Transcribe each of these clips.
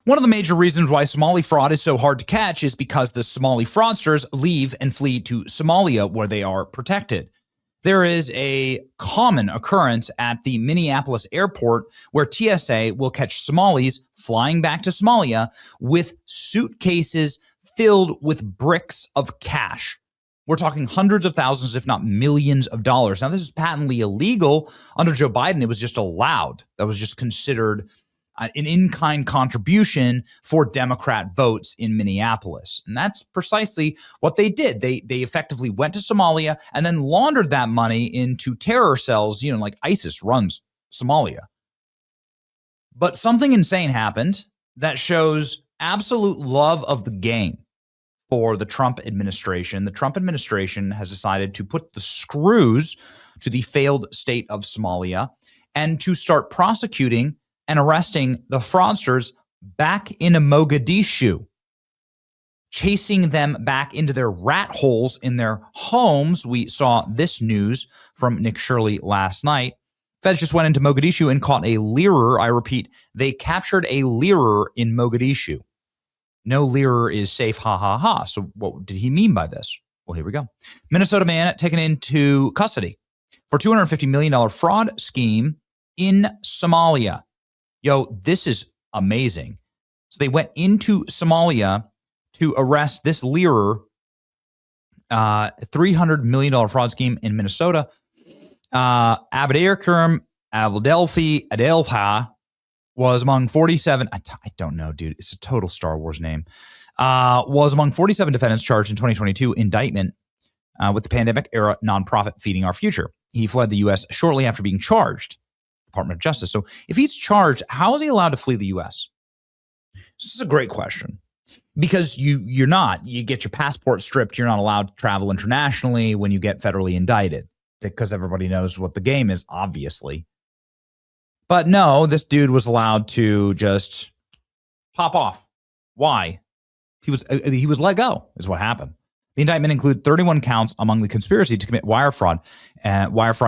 One of the major reasons why Somali fraud is so hard to catch is because the Somali fraudsters leave and flee to Somalia, where they are protected. There is a common occurrence at the Minneapolis airport where TSA will catch Somalis flying back to Somalia with suitcases filled with bricks of cash. We're talking hundreds of thousands, if not millions of dollars. Now, this is patently illegal. Under Joe Biden, it was just allowed. That was just considered an in-kind contribution for Democrat votes in Minneapolis. And that's precisely what they did. They effectively went to Somalia and then laundered that money into terror cells, like ISIS runs Somalia. But something insane happened that shows absolute love of the game for the Trump administration. The Trump administration has decided to put the screws to the failed state of Somalia and to start prosecuting and arresting the fraudsters back in Mogadishu, chasing them back into their rat holes in their homes. We saw this news from Nick Shirley last night. Feds just went into Mogadishu and caught a leerer. I repeat, they captured a leerer in Mogadishu. No leerer is safe, ha, ha, ha. So what did he mean by this? Well, here we go. Minnesota man taken into custody for $250 million fraud scheme in Somalia. Yo, this is amazing. So they went into Somalia to arrest this leerer, $300 million fraud scheme in Minnesota. Abdikerm Adelha was among 47. I don't know, dude. It's a total Star Wars name. Was among 47 defendants charged in 2022 indictment with the pandemic-era nonprofit Feeding Our Future. He fled the U.S. shortly after being charged. Department of Justice. So if he's charged, how is he allowed to flee the U.S.? This is a great question, because you're not. You get your passport stripped. You're not allowed to travel internationally when you get federally indicted, because everybody knows what the game is, obviously. But no, this dude was allowed to just pop off. Why? He was let go, is what happened. The indictment included 31 counts among the conspiracy to commit wire fraud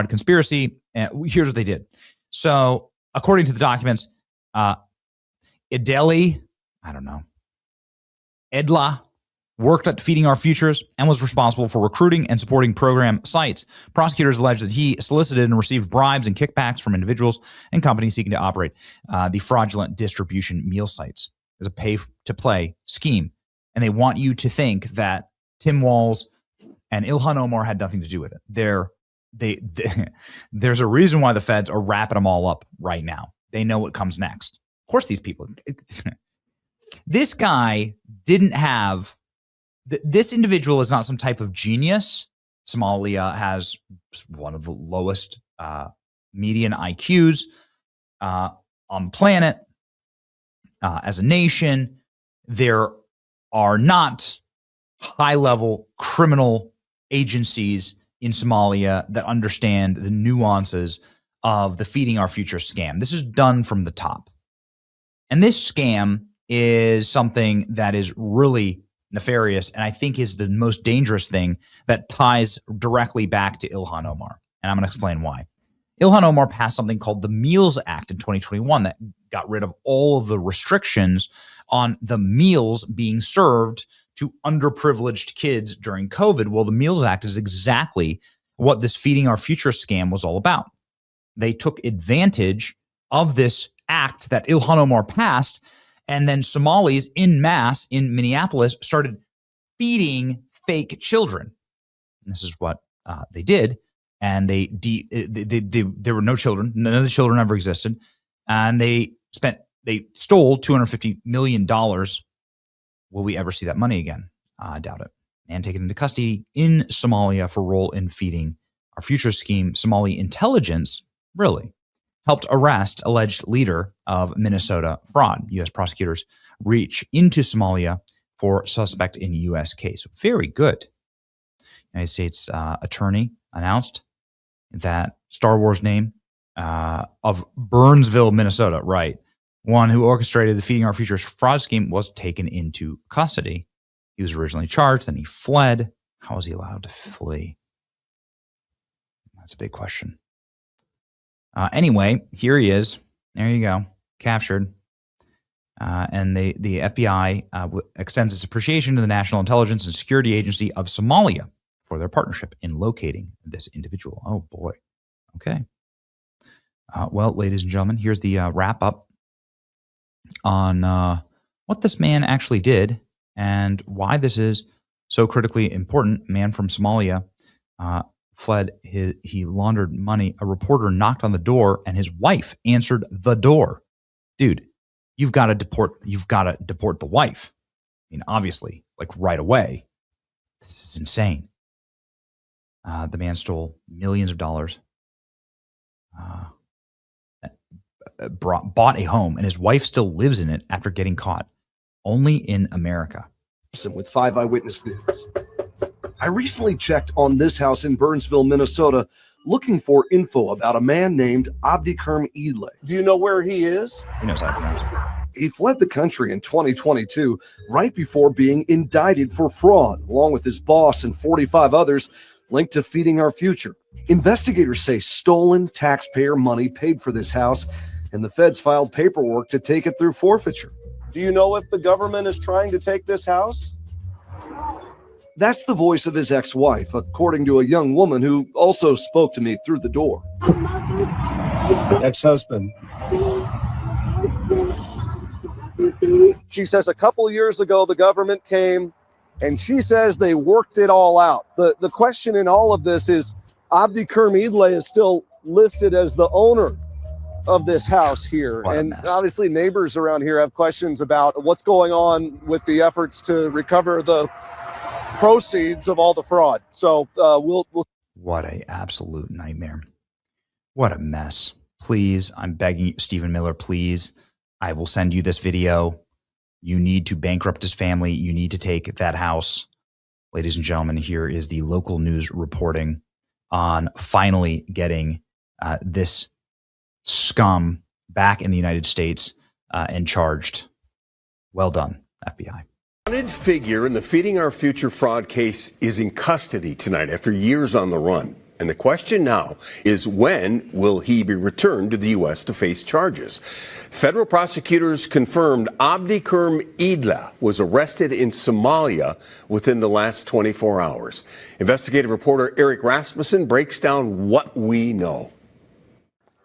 conspiracy. Here's what they did. So, according to the documents, Edla worked at Feeding Our Futures and was responsible for recruiting and supporting program sites. Prosecutors allege that he solicited and received bribes and kickbacks from individuals and companies seeking to operate the fraudulent distribution meal sites as a pay-to-play scheme. And they want you to think that Tim Walz and Ilhan Omar had nothing to do with it. There's a reason why the feds are wrapping them all up right now. They know what comes next. Of course, these people. This guy didn't have. This individual is not some type of genius. Somalia has one of the lowest median IQs on the planet. As a nation, there are not high-level criminal agencies in Somalia that understand the nuances of the Feeding Our Future scam. This is done from the top. And this scam is something that is really nefarious, and I think is the most dangerous thing that ties directly back to Ilhan Omar. And I'm going to explain why. Ilhan Omar passed something called the Meals Act in 2021 that got rid of all of the restrictions on the meals being served to underprivileged kids during COVID. Well, the Meals Act is exactly what this Feeding Our Future scam was all about. They took advantage of this act that Ilhan Omar passed, and then Somalis en masse in Minneapolis started feeding fake children. And this is what they did. And there were no children. None of the children ever existed. And they stole $250 million. Will we ever see that money again? I doubt it. And taken into custody in Somalia for role in Feeding Our Future scheme. Somali intelligence really helped arrest alleged leader of Minnesota fraud. U.S. prosecutors reach into Somalia for suspect in U.S. case. Very good. United States attorney announced that Star Wars name of Burnsville, Minnesota, right? One who orchestrated the Feeding Our Futures fraud scheme was taken into custody. He was originally charged, then he fled. How was he allowed to flee? That's a big question. Anyway, here he is. There you go. Captured. And the FBI extends its appreciation to the National Intelligence and Security Agency of Somalia for their partnership in locating this individual. Oh, boy. Okay. Well, ladies and gentlemen, here's the wrap up on what this man actually did and why this is so critically important. A man from Somalia fled. He laundered money. A reporter knocked on the door, and his wife answered the door. Dude, you've got to deport the wife. I mean, obviously, like right away. This is insane. The man stole millions of dollars. Bought a home, and his wife still lives in it after getting caught. Only in America. With 5 Eyewitness News. I recently checked on this house in Burnsville, Minnesota, looking for info about a man named Abdikerm. Do you know where he is? He knows how to pronounce it. He fled the country in 2022, right before being indicted for fraud, along with his boss and 45 others linked to Feeding Our Future. Investigators say stolen taxpayer money paid for this house, and the feds filed paperwork to take it through forfeiture. Do you know if the government is trying to take this house? That's the voice of his ex-wife, according to a young woman who also spoke to me through the door. Ex-husband. She says a couple years ago the government came, and she says they worked it all out. The question in all of this is Abdikerm is still listed as the owner of this house here. And obviously neighbors around here have questions about what's going on with the efforts to recover the proceeds of all the fraud. So we'll What a absolute nightmare. What a mess. Please, I'm begging you, Stephen Miller, please. I will send you this video. You need to bankrupt his family. You need to take that house. Ladies and gentlemen, here is the local news reporting on finally getting this scum back in the United States and charged. Well done, FBI. Wanted figure in the Feeding Our Future fraud case is in custody tonight after years on the run. And the question now is, when will he be returned to the U.S. to face charges? Federal prosecutors confirmed Abdikerm was arrested in Somalia within the last 24 hours. Investigative reporter Eric Rasmussen breaks down what we know.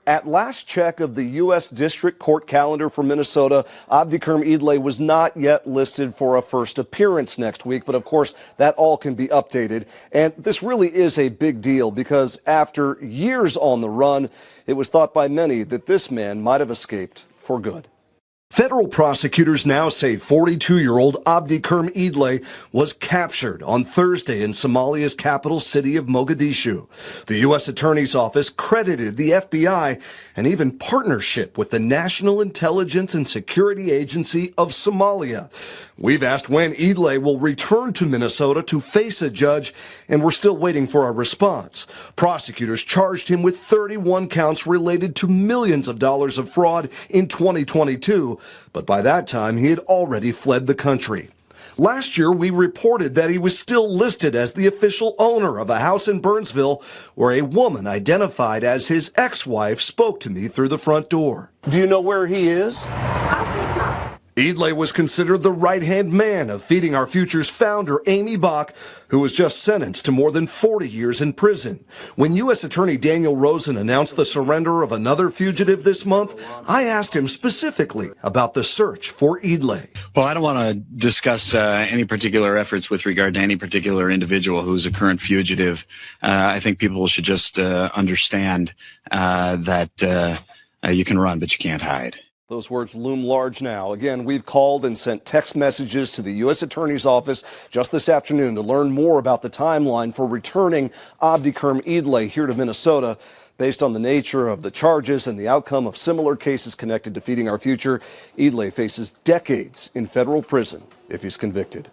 At last check of the U.S. District Court calendar for Minnesota, Abdikerm was not yet listed for a first appearance next week, but of course that all can be updated. And this really is a big deal because after years on the run, it was thought by many that this man might have escaped for good. Federal prosecutors now say 42-year-old Abdikerm was captured on Thursday in Somalia's capital city of Mogadishu. The U.S. Attorney's Office credited the FBI and even partnership with the National Intelligence and Security Agency of Somalia. We've asked when will return to Minnesota to face a judge, and we're still waiting for a response. Prosecutors charged him with 31 counts related to millions of dollars of fraud in 2022, but by that time he had already fled the country. Last year, we reported that he was still listed as the official owner of a house in Burnsville, where a woman identified as his ex-wife spoke to me through the front door. Do you know where he is? was considered the right-hand man of Feeding Our Future's founder, Amy Bach, who was just sentenced to more than 40 years in prison. When U.S. Attorney Daniel Rosen announced the surrender of another fugitive this month, I asked him specifically about the search for Idle. Well, I don't want to discuss any particular efforts with regard to any particular individual who's a current fugitive. I think people should just understand that you can run, but you can't hide. Those words loom large now. Again, we've called and sent text messages to the U.S. Attorney's Office just this afternoon to learn more about the timeline for returning Abdikerm here to Minnesota. Based on the nature of the charges and the outcome of similar cases connected to Feeding Our Future, Idle faces decades in federal prison if he's convicted.